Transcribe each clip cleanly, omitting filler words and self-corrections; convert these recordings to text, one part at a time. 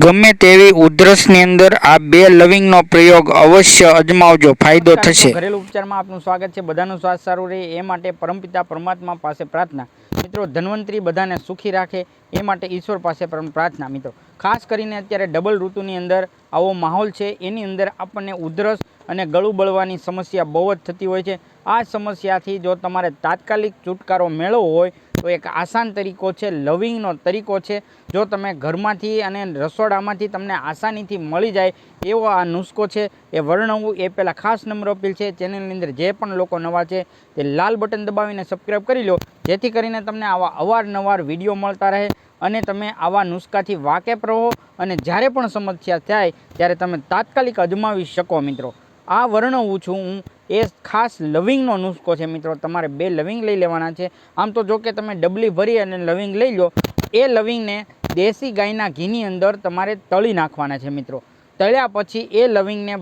ગમે તેવી ઉધરસની અંદર આ બે લવિંગનો પ્રયોગ અવશ્ય અજમાવજો, ફાયદો થશે। ઘરેલું ઉપચારમાં આપનું સ્વાગત છે। બધાનું સ્વાસ્થ્ય સારું રહે એ માટે પરમપિતા પરમાત્મા પાસે પ્રાર્થના। મિત્રો, ધન્વંતરી બધાને સુખી રાખે એ માટે ઈશ્વર પાસે પ્રાર્થના। મિત્રો, ખાસ કરીને અત્યારે ડબલ ઋતુની અંદર આવો માહોલ છે, એની અંદર આપણને ઉધરસ અને ગળું બળવાની સમસ્યા બહુ જ થતી હોય છે। આ સમસ્યાથી જો તમારે તાત્કાલિક છુટકારો મેળવવો હોય તો એક આસાન તરીકો છે, લવિંગનો તરીકો છે। જો તમે ઘરમાંથી અને રસોડામાંથી તમને આસાનીથી મળી જાય એવો આ નુસ્ખો છે, એ વર્ણવવું એ પહેલાં ખાસ નમ્ર અપીલ છે। ચેનલની અંદર જે પણ લોકો નવા છે તે લાલ બટન દબાવીને સબસ્ક્રાઈબ કરી લો, જેથી કરીને તમને આવા અવારનવાર વિડીયો મળતા રહે અને તમે આવા નુસ્ખાથી વાકેફ રહો અને જ્યારે પણ સમસ્યા થાય ત્યારે તમે તાત્કાલિક અજમાવી શકો। મિત્રો, આ વર્ણવું છું હું એ ખાસ લવિંગનો નુસ્ખો છે। મિત્રો, તમારે બે લવિંગ લઈ લેવાના છે। આમ તો જો કે તમે ડબલી ભરી અને લવિંગ લઈ લો, એ લવિંગને દેશી ગાયના ઘીની અંદર તમારે તળી નાખવાના છે। મિત્રો, તળ્યા પછી એ લવિંગને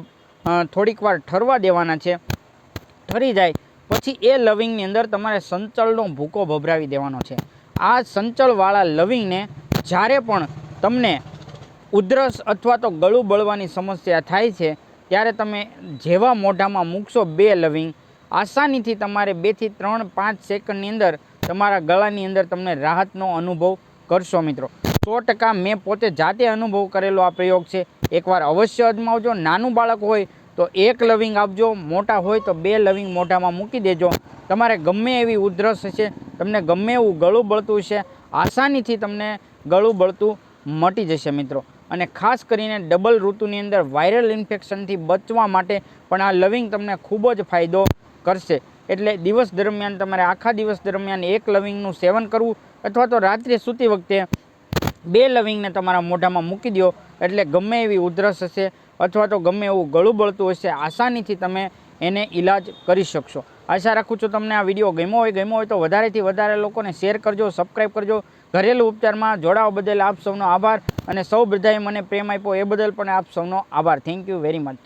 થોડીક વાર ઠરવા દેવાના છે। ઠરી જાય પછી એ લવિંગની અંદર તમારે સંચળનો ભૂકો ભભરાવી દેવાનો છે। આ સંચળવાળા લવિંગને જ્યારે પણ તમને ઉધરસ અથવા તો ગળું બળવાની સમસ્યા થાય છે ત્યારે તમે જેવા મોઢામાં મૂકશો બે લવિંગ, આસાનીથી તમારે 2 થી 3 5 સેકન્ડની અંદર તમારા ગળાની અંદર તમને રાહતનો અનુભવ કરશો। મિત્રો, 100% મેં પોતે જાતે અનુભવ કરેલો આ પ્રયોગ છે। એકવાર અવશ્ય અજમાવજો। નાનું બાળક હોય તો 1 લવિંગ આપજો, મોટા હોય તો 2 લવિંગ મોઢામાં મૂકી દેજો। તમારે ગમે એવી ઉધરસ હશે, તમને ગમે એવું ગળું બળતું હશે, આસાનીથી તમને ગળું બળતું મટી જશે। મિત્રો, અને ખાસ કરીને ડબલ ઋતુની અંદર વાયરલ ઇન્ફેક્શનથી બચવા માટે પણ આ લવિંગ તમને ખૂબ જ ફાયદો કરશે। એટલે દિવસ દરમિયાન તમારે આખા દિવસ દરમિયાન 1 લવિંગનું સેવન કરવું અથવા તો રાત્રે સૂતી વખતે 2 લવિંગને તમારા મોઢામાં મૂકી દો, એટલે ગમે એવી ઉધરસ હશે અથવા તો ગમે એવું ગળું બળતું હશે, આસાનીથી તમે એને ઈલાજ કરી શકશો। આશા રાખું છું તમને આ વિડીયો ગમ્યો હોય તો વધારેથી વધારે લોકોને શેર કરજો, સબસ્ક્રાઈબ કરજો। ઘરેલું ઉપચારમાં જોડાવા બદલ આપ સૌનો આભાર, અને સૌ બધાએ મને પ્રેમ આપ્યો એ બદલ પણ આપ સૌનો આભાર। Thank you very much.